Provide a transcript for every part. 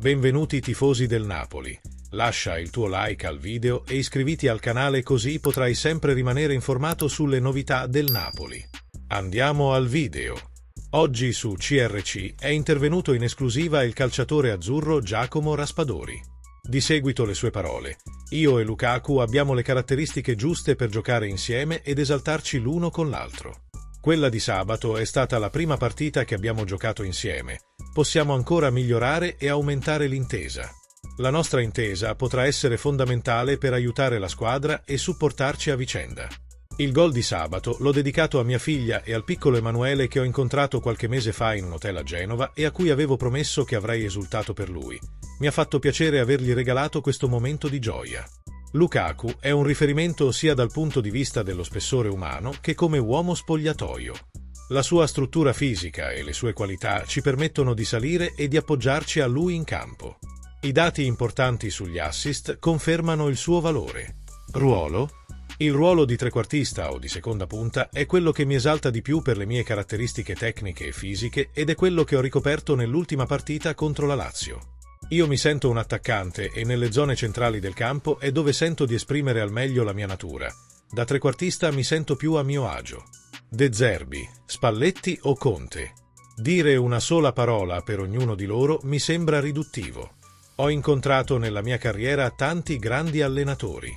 Benvenuti tifosi del Napoli. Lascia il tuo like al video e iscriviti al canale così potrai sempre rimanere informato sulle novità del Napoli. Andiamo al video. Oggi su CRC è intervenuto in esclusiva il calciatore azzurro Giacomo Raspadori. Di seguito le sue parole. Io e Lukaku abbiamo le caratteristiche giuste per giocare insieme ed esaltarci l'uno con l'altro. Quella di sabato è stata la prima partita che abbiamo giocato insieme. Possiamo ancora migliorare e aumentare l'intesa. La nostra intesa potrà essere fondamentale per aiutare la squadra e supportarci a vicenda. Il gol di sabato l'ho dedicato a mia figlia e al piccolo Emanuele che ho incontrato qualche mese fa in un hotel a Genova e a cui avevo promesso che avrei esultato per lui. Mi ha fatto piacere avergli regalato questo momento di gioia. Lukaku è un riferimento sia dal punto di vista dello spessore umano che come uomo spogliatoio. La sua struttura fisica e le sue qualità ci permettono di salire e di appoggiarci a lui in campo. I dati importanti sugli assist confermano il suo valore. Ruolo? Il ruolo di trequartista o di seconda punta è quello che mi esalta di più per le mie caratteristiche tecniche e fisiche ed è quello che ho ricoperto nell'ultima partita contro la Lazio. Io mi sento un attaccante e nelle zone centrali del campo è dove sento di esprimere al meglio la mia natura. Da trequartista mi sento più a mio agio. De Zerbi, Spalletti o Conte. Dire una sola parola per ognuno di loro mi sembra riduttivo. Ho incontrato nella mia carriera tanti grandi allenatori.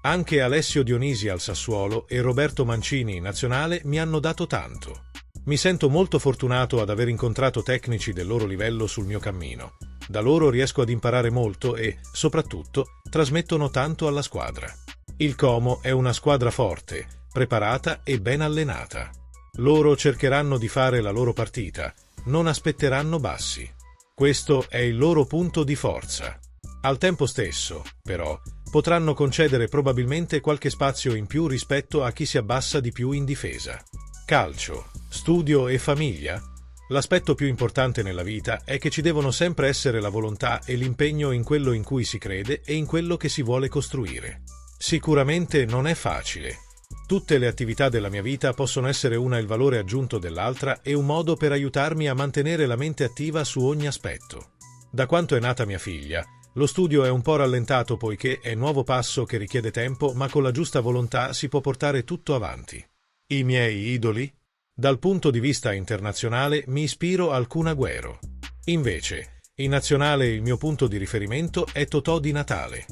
Anche Alessio Dionisi al Sassuolo e Roberto Mancini in nazionale mi hanno dato tanto. Mi sento molto fortunato ad aver incontrato tecnici del loro livello sul mio cammino. Da loro riesco ad imparare molto e, soprattutto, trasmettono tanto alla squadra. Il Como è una squadra forte, preparata e ben allenata. Loro cercheranno di fare la loro partita, non aspetteranno bassi. Questo è il loro punto di forza. Al tempo stesso, però, potranno concedere probabilmente qualche spazio in più rispetto a chi si abbassa di più in difesa. Calcio, studio e famiglia? L'aspetto più importante nella vita è che ci devono sempre essere la volontà e l'impegno in quello in cui si crede e in quello che si vuole costruire. Sicuramente non è facile. Tutte le attività della mia vita possono essere una il valore aggiunto dell'altra e un modo per aiutarmi a mantenere la mente attiva su ogni aspetto. Da quanto è nata mia figlia, lo studio è un po' rallentato poiché è un nuovo passo che richiede tempo, ma con la giusta volontà si può portare tutto avanti. I miei idoli? Dal punto di vista internazionale mi ispiro al Kun Agüero. Invece, in nazionale il mio punto di riferimento è Totò Di Natale.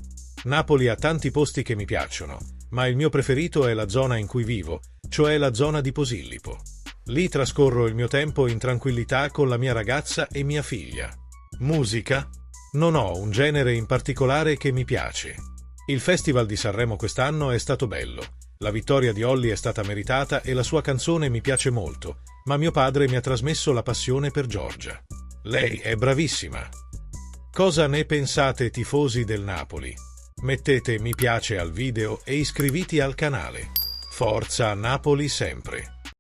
Napoli ha tanti posti che mi piacciono, ma il mio preferito è la zona in cui vivo, cioè la zona di Posillipo. Lì trascorro il mio tempo in tranquillità con la mia ragazza e mia figlia. Musica? Non ho un genere in particolare che mi piace. Il Festival di Sanremo quest'anno è stato bello. La vittoria di Olly è stata meritata e la sua canzone mi piace molto, ma mio padre mi ha trasmesso la passione per Giorgia. Lei è bravissima. Cosa ne pensate tifosi del Napoli? Mettete mi piace al video e iscriviti al canale. Forza Napoli sempre!